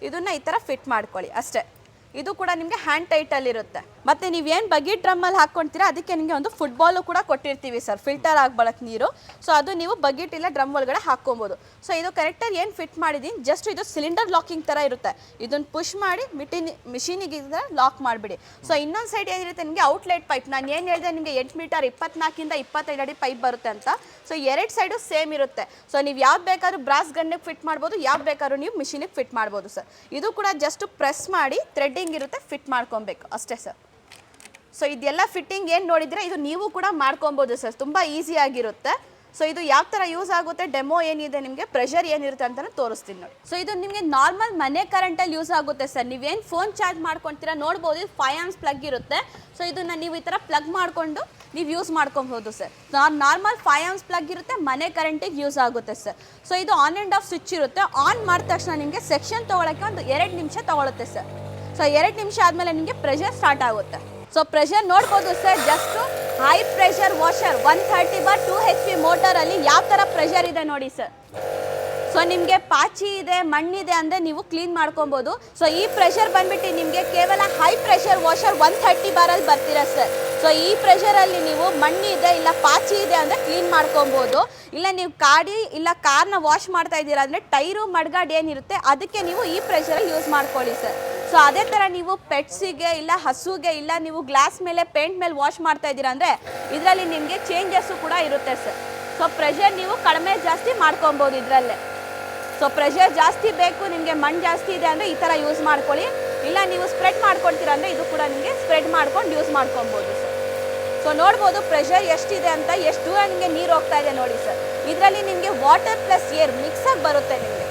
ಇದನ್ನು ಈ ಥರ ಫಿಟ್ ಮಾಡ್ಕೊಳ್ಳಿ ಅಷ್ಟೇ. ಇದು ಕೂಡ ನಿಮಗೆ ಹ್ಯಾಂಡ್ ಟೈಟಲ್ಲಿ ಇರುತ್ತೆ. ಮತ್ತೆ ನೀವೇನು ಬಕೆಟ್ ಡ್ರಮ್ಮಲ್ಲಿ ಹಾಕ್ಕೊಳ್ತೀರಾ ಅದಕ್ಕೆ ನಿಮಗೆ ಒಂದು ಫುಟ್ಬಾಲು ಕೂಡ ಕೊಟ್ಟಿರ್ತೀವಿ ಸರ್, ಫಿಲ್ಟರ್ ಆಗಬಳಕ್ಕೆ ನೀರು. ಸೊ ಅದು ನೀವು ಬಕೆಟ್ ಇಲ್ಲ ಡ್ರಮ್ ಒಳಗಡೆ ಹಾಕ್ಕೊಬೋದು. ಸೊ ಇದು ಕರೆಕ್ಟಾಗಿ ಏನು ಫಿಟ್ ಮಾಡಿದ್ದೀನಿ, ಜಸ್ಟ್ ಇದು ಸಿಲಿಂಡರ್ ಲಾಕಿಂಗ್ ಥರ ಇರುತ್ತೆ. ಇದನ್ನು ಪುಷ್ ಮಾಡಿ ಮಿಷಿನಿಗೆ ಲಾಕ್ ಮಾಡಿಬಿಡಿ. ಸೊ ಇನ್ನೊಂದು ಸೈಡ್ ಏನಿರುತ್ತೆ ನಿಮಗೆ ಔಟ್ಲೆಟ್ ಪೈಪ್. ನಾನು ಏನು ಹೇಳಿದೆ ನಿಮಗೆ 8 ಮೀಟರ್ 24 ಇಂದ 25 ಅಡಿ ಪೈಪ್ ಬರುತ್ತೆ ಅಂತ. ಸೊ 2 ಸೈಡು ಸೇಮ್ ಇರುತ್ತೆ. ಸೊ ನೀವು ಯಾವ್ದು ಬೇಕಾದ್ರೂ ಬ್ರಾಸ್ ಗನ್ನಿಗೆ ಫಿಟ್ ಮಾಡ್ಬೋದು, ಯಾವ್ದು ಬೇಕಾದ್ರೂ ನೀವು ಮಿಷಿನಿಗೆ ಫಿಟ್ ಮಾಡ್ಬೋದು ಸರ್. ಇದು ಕೂಡ ಜಸ್ಟ್ ಪ್ರೆಸ್ ಮಾಡಿ ಥ್ರೆಡ್ಡಿಂಗ್ ಇರುತ್ತೆ, ಫಿಟ್ ಮಾಡ್ಕೊಬೇಕು ಅಷ್ಟೇ ಸರ್. ಸೊ ಇದೆಲ್ಲ ಫಿಟ್ಟಿಂಗ್ ಏನು ನೋಡಿದ್ರೆ ಇದು ನೀವು ಕೂಡ ಮಾಡ್ಕೊಬೋದು ಸರ್, ತುಂಬ ಈಸಿ ಆಗಿರುತ್ತೆ. ಸೊ ಇದು ಯಾವ ಥರ ಯೂಸ್ ಆಗುತ್ತೆ, ಡೆಮೋ ಏನಿದೆ ನಿಮಗೆ ಪ್ರೆಷರ್ ಏನಿರುತ್ತೆ ಅಂತ ತೋರಿಸ್ತೀನಿ ನೋಡಿ. ಸೊ ಇದು ನಿಮಗೆ ನಾರ್ಮಲ್ ಮನೆ ಕರೆಂಟಲ್ಲಿ ಯೂಸ್ ಆಗುತ್ತೆ ಸರ್. ನೀವೇನು ಫೋನ್ ಚಾರ್ಜ್ ಮಾಡ್ಕೊತೀರಾ ನೋಡ್ಬೋದು, ಇದು 5 ಆಂಪ್ಸ್ ಪ್ಲಗ್ ಇರುತ್ತೆ. ಸೊ ಇದನ್ನು ನೀವು ಈ ಥರ ಪ್ಲಗ್ ಮಾಡಿಕೊಂಡು ನೀವು ಯೂಸ್ ಮಾಡ್ಕೊಬೋದು ಸರ್. ನಾರ್ಮಲ್ 5 ಆಂಪ್ಸ್ ಪ್ಲಗ್ ಇರುತ್ತೆ, ಮನೆ ಕರೆಂಟಿಗೆ ಯೂಸ್ ಆಗುತ್ತೆ ಸರ್. ಸೊ ಇದು ಆನ್ ಆ್ಯಂಡ್ ಆಫ್ ಸ್ವಿಚ್ ಇರುತ್ತೆ. ಆನ್ ಮಾಡಿದ ತಕ್ಷಣ ನಿಮಗೆ ಸೆಕ್ಷನ್ ತೊಗೊಳಕ್ಕೆ ಒಂದು 2 ನಿಮಿಷ ತೊಗೊಳುತ್ತೆ ಸರ್. ಸೊ 2 ನಿಮಿಷ ಆದಮೇಲೆ ನಿಮಗೆ ಪ್ರೆಷರ್ ಸ್ಟಾರ್ಟ್ ಆಗುತ್ತೆ. ಸೊ ಪ್ರೆಷರ್ ನೋಡ್ಬೋದು sir, just high pressure washer 130/2 HP ಮೋಟರಲ್ಲಿ ಯಾವ ಥರ ಪ್ರೆಷರ್ ಇದೆ ನೋಡಿ ಸರ್. ಸೊ ಸೊ ನಿಮಗೆ ಪಾಚಿ ಇದೆ ಮಣ್ಣಿದೆ ಅಂದರೆ ನೀವು ಕ್ಲೀನ್ ಮಾಡ್ಕೊಬೋದು. ಸೊ ಈ ಪ್ರೆಷರ್ ಬಂದ್ಬಿಟ್ಟು ನಿಮಗೆ ಕೇವಲ ಹೈ ಪ್ರೆಷರ್ ವಾಷರ್ 130 ಬಾರಲ್ಲಿ ಬರ್ತೀರಾ ಸರ್. ಸೊ ಈ ಪ್ರೆಷರಲ್ಲಿ ನೀವು ಮಣ್ಣಿದೆ ಇಲ್ಲ ಪಾಚಿ ಇದೆ ಅಂದರೆ ಕ್ಲೀನ್ ಮಾಡ್ಕೊಬೋದು. ಇಲ್ಲ ನೀವು ಗಾಡಿ ಇಲ್ಲ ಕಾರ್ನ ವಾಶ್ ಮಾಡ್ತಾ ಇದ್ದೀರಾ ಅಂದರೆ ಟೈರು ಮಡ್ಗಾಡ್ ಏನಿರುತ್ತೆ ಅದಕ್ಕೆ ನೀವು ಈ ಪ್ರೆಷರಲ್ಲಿ ಯೂಸ್ ಮಾಡ್ಕೊಳ್ಳಿ ಸರ್. ಸೊ ಅದೇ ಥರ ನೀವು ಪೆಟ್ಸಿಗೆ ಇಲ್ಲ ಹಸುಗೆ ಇಲ್ಲ ನೀವು ಗ್ಲಾಸ್ ಮೇಲೆ ಪೇಂಟ್ ಮೇಲೆ ವಾಶ್ ಮಾಡ್ತಾ ಇದ್ದೀರಾ ಅಂದರೆ ಇದರಲ್ಲಿ ನಿಮಗೆ ಚೇಂಜಸ್ಸು ಕೂಡ ಇರುತ್ತೆ ಸರ್. ಸೊ ಪ್ರೆಷರ್ ನೀವು ಕಡಿಮೆ ಜಾಸ್ತಿ ಮಾಡ್ಕೊಬೋದು ಇದರಲ್ಲೇ. ಸೊ ಪ್ರೆಷರ್ ಜಾಸ್ತಿ ಬೇಕು ನಿಮಗೆ ಮಣ್ಣು ಜಾಸ್ತಿ ಇದೆ ಅಂದರೆ ಈ ಥರ ಯೂಸ್ ಮಾಡ್ಕೊಳ್ಳಿ. ಇಲ್ಲ ನೀವು ಸ್ಪ್ರೆಡ್ ಮಾಡ್ಕೊಳ್ತೀರಾ ಅಂದರೆ ಇದು ಕೂಡ ನಿಮಗೆ ಸ್ಪ್ರೆಡ್ ಮಾಡ್ಕೊಂಡು ಯೂಸ್ ಮಾಡ್ಕೊಬೋದು ಸರ್. ಸೊ ನೋಡ್ಬೋದು ಪ್ರೆಷರ್ ಎಷ್ಟಿದೆ ಅಂತ, ಎಷ್ಟು ದೂರ ನಿಮಗೆ ನೀರು ಹೋಗ್ತಾ ಇದೆ ನೋಡಿ ಸರ್. ಇದರಲ್ಲಿ ನಿಮಗೆ ವಾಟರ್ ಪ್ಲಸ್ ಏರ್ ಮಿಕ್ಸ್ ಆಗಿ ಬರುತ್ತೆ ನಿಮಗೆ.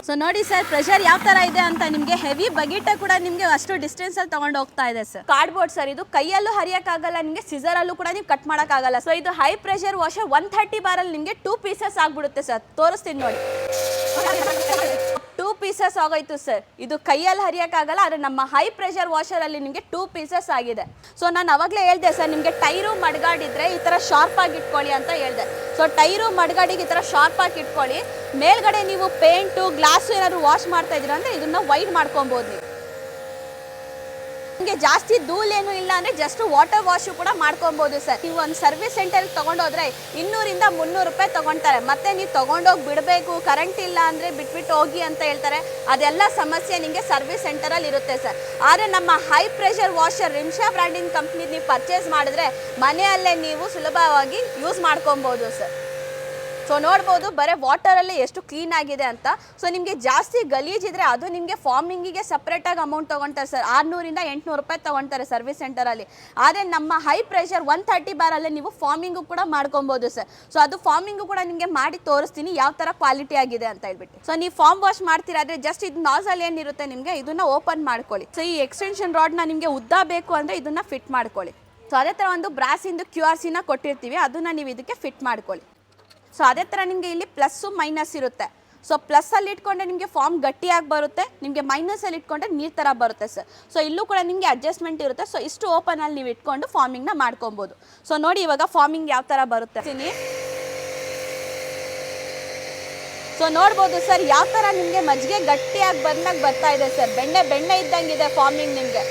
ಸೊ ನೋಡಿ ಸರ್ ಪ್ರೆಷರ್ ಯಾವ ಥರ ಇದೆ ಅಂತ. ನಿಮಗೆ ಹೆವಿ ಬಗೆಟ ಕೂಡ ನಿಮಗೆ ಅಷ್ಟು ಡಿಸ್ಟೆನ್ಸಲ್ಲಿ ತೊಗೊಂಡು ಹೋಗ್ತಾ ಇದೆ ಸರ್. ಕಾರ್ಡ್ಬೋರ್ಡ್ ಸರ್, ಇದು ಕೈಯಲ್ಲೂ ಹರಿಯೋಕ್ಕಾಗಲ್ಲ, ನಿಮಗೆ ಸಿಸರಲ್ಲೂ ಕೂಡ ನೀವು ಕಟ್ ಮಾಡೋಕ್ಕಾಗಲ್ಲ. ಸೊ ಇದು ಹೈ ಪ್ರೆಷರ್ ವಾಷರ್ 130 ಬಾರಲ್ಲಿ ನಿಮಗೆ 2 ಪೀಸಸ್ ಆಗಿಬಿಡುತ್ತೆ ಸರ್. ತೋರಿಸ್ತೀನಿ ನೋಡಿ, 2 ಪೀಸಸ್ ಆಗೋಯ್ತು ಸರ್. ಇದು ಕೈಯಲ್ಲಿ ಹರಿಯೋಕ್ಕಾಗಲ್ಲ, ಆದರೆ ನಮ್ಮ ಹೈ ಪ್ರೆಷರ್ ವಾಷರಲ್ಲಿ ನಿಮಗೆ 2 ಪೀಸಸ್ ಆಗಿದೆ. ಸೊ ನಾನು ಅವಾಗಲೇ ಹೇಳಿದೆ ಸರ್ ನಿಮಗೆ ಟೈರು ಮಡ್ಗಾಡಿದ್ರೆ ಈ ಥರ ಶಾರ್ಪ್ ಆಗಿ ಇಟ್ಕೊಳ್ಳಿ ಅಂತ ಹೇಳಿದೆ. ಸೊ ಟೈರು ಮಡ್ಗಾಡಿಗೆ ಈ ಥರ ಶಾರ್ಪ್ ಆಗಿ ಇಟ್ಕೊಳ್ಳಿ. ಮೇಲ್ಗಡೆ ನೀವು ಪೇಂಟು ಗ್ಲಾಸು ಏನಾದರೂ ವಾಶ್ ಮಾಡ್ತಾ ಇದ್ದೀರಾ ಅಂದರೆ ಇದನ್ನು ವೈಡ್ ಮಾಡ್ಕೊಬೋದು ನೀವು. ನಿಮಗೆ ಜಾಸ್ತಿ ಧೂಳೇನು ಇಲ್ಲ ಅಂದರೆ ಜಸ್ಟ್ ವಾಟರ್ ವಾಶು ಕೂಡ ಮಾಡ್ಕೊಬೋದು ಸರ್. ನೀವು ಒಂದು ಸರ್ವಿಸ್ ಸೆಂಟರ್ಗೆ ತೊಗೊಂಡೋದ್ರೆ 200 ಇಂದ 300 ರೂಪಾಯಿ ತೊಗೊಳ್ತಾರೆ. ಮತ್ತೆ ನೀವು ತೊಗೊಂಡೋಗಿ ಬಿಡಬೇಕು, ಕರೆಂಟ್ ಇಲ್ಲ ಅಂದರೆ ಬಿಟ್ಬಿಟ್ಟು ಹೋಗಿ ಅಂತ ಹೇಳ್ತಾರೆ. ಅದೆಲ್ಲ ಸಮಸ್ಯೆ ನಿಮಗೆ ಸರ್ವಿಸ್ ಸೆಂಟರಲ್ಲಿ ಇರುತ್ತೆ ಸರ್. ಆದರೆ ನಮ್ಮ ಹೈ ಪ್ರೆಷರ್ ವಾಷರ್ ರಿಮ್ಶಾ ಬ್ರ್ಯಾಂಡಿನ ಕಂಪ್ನಿ ನೀವು ಪರ್ಚೇಸ್ ಮಾಡಿದ್ರೆ ಮನೆಯಲ್ಲೇ ನೀವು ಸುಲಭವಾಗಿ ಯೂಸ್ ಮಾಡ್ಕೊಬೋದು ಸರ್. ಸೊ ನೋಡ್ಬೋದು ಬರೀ ವಾಟರಲ್ಲೇ ಎಷ್ಟು ಕ್ಲೀನ್ ಆಗಿದೆ ಅಂತ. ಸೊ ನಿಮಗೆ ಜಾಸ್ತಿ ಗಲೀಜಿದ್ರೆ ಅದು ನಿಮಗೆ ಫಾರ್ಮಿಂಗಿಗೆ ಸಪ್ರೇಟಾಗಿ ಅಮೌಂಟ್ ತೊಗೊಳ್ತಾರೆ ಸರ್. 600 ಇಂದ 800 ರೂಪಾಯಿ ತೊಗೊಳ್ತಾರೆ ಸರ್ವಿಸ್ ಸೆಂಟರಲ್ಲಿ. ಆದರೆ ನಮ್ಮ ಹೈ ಪ್ರೆಷರ್ 130 ಬಾರಲ್ಲೇ ನೀವು ಫಾರ್ಮಿಂಗು ಕೂಡ ಮಾಡ್ಕೊಬೋದು ಸರ್. ಸೊ ಅದು ಫಾರ್ಮಿಂಗು ಕೂಡ ನಿಮಗೆ ಮಾಡಿ ತೋರಿಸ್ತೀನಿ ಯಾವ ಥರ ಕ್ವಾಲಿಟಿ ಆಗಿದೆ ಅಂತ ಹೇಳ್ಬಿಟ್ಟು. ಸೊ ನೀವು ಫಾರ್ಮ್ ವಾಶ್ ಮಾಡ್ತೀರಾ ಅಂದರೆ ಜಸ್ಟ್ ಇದು ನಾಸಲ್ ಏನಿರುತ್ತೆ ನಿಮಗೆ ಇದನ್ನು ಓಪನ್ ಮಾಡ್ಕೊಳ್ಳಿ. ಸೊ ಈ ಎಕ್ಸ್ಟೆನ್ಷನ್ ರಾಡ್ನ ನಿಮಗೆ ಉದ್ದ ಬೇಕು ಅಂದರೆ ಇದನ್ನು ಫಿಟ್ ಮಾಡ್ಕೊಳ್ಳಿ. ಸೊ ಅದೇ ಥರ ಒಂದು ಬ್ರಾಸಿಂದು QRCನ ಕೊಟ್ಟಿರ್ತೀವಿ, ಅದನ್ನು ನೀವು ಇದಕ್ಕೆ ಫಿಟ್ ಮಾಡ್ಕೊಳ್ಳಿ. ಸೊ ಅದೇ ಥರ ನಿಮಗೆ ಇಲ್ಲಿ ಪ್ಲಸ್ಸು ಮೈನಸ್ ಇರುತ್ತೆ. ಸೊ ಪ್ಲಸ್ಸಲ್ಲಿ ಇಟ್ಕೊಂಡ್ರೆ ನಿಮಗೆ ಫಾರ್ಮ್ ಗಟ್ಟಿಯಾಗಿ ಬರುತ್ತೆ, ನಿಮಗೆ ಮೈನಸಲ್ಲಿ ಇಟ್ಕೊಂಡ್ರೆ ನೀರು ಥರ ಬರುತ್ತೆ ಸರ್. ಸೊ ಇಲ್ಲೂ ಕೂಡ ನಿಮಗೆ ಅಡ್ಜಸ್ಟ್ಮೆಂಟ್ ಇರುತ್ತೆ. ಸೊ ಇಷ್ಟು ಓಪನಲ್ಲಿ ನೀವು ಇಟ್ಕೊಂಡು ಫಾರ್ಮಿಂಗ್ನ ಮಾಡ್ಕೊಬೋದು. ಸೊ ನೋಡಿ ಇವಾಗ ಫಾರ್ಮಿಂಗ್ ಯಾವ ಥರ ಬರುತ್ತೆ. ಸೊ ನೋಡ್ಬೋದು ಸರ್ ಯಾವ ಥರ ನಿಮಗೆ ಮಜ್ಜಿಗೆ ಗಟ್ಟಿಯಾಗಿ ಬಂದಾಗ ಬರ್ತಾ ಇದೆ ಸರ್. ಬೆಣ್ಣೆ ಇದ್ದಂಗಿದೆ ಫಾರ್ಮಿಂಗ್ ನಿಮಗೆ.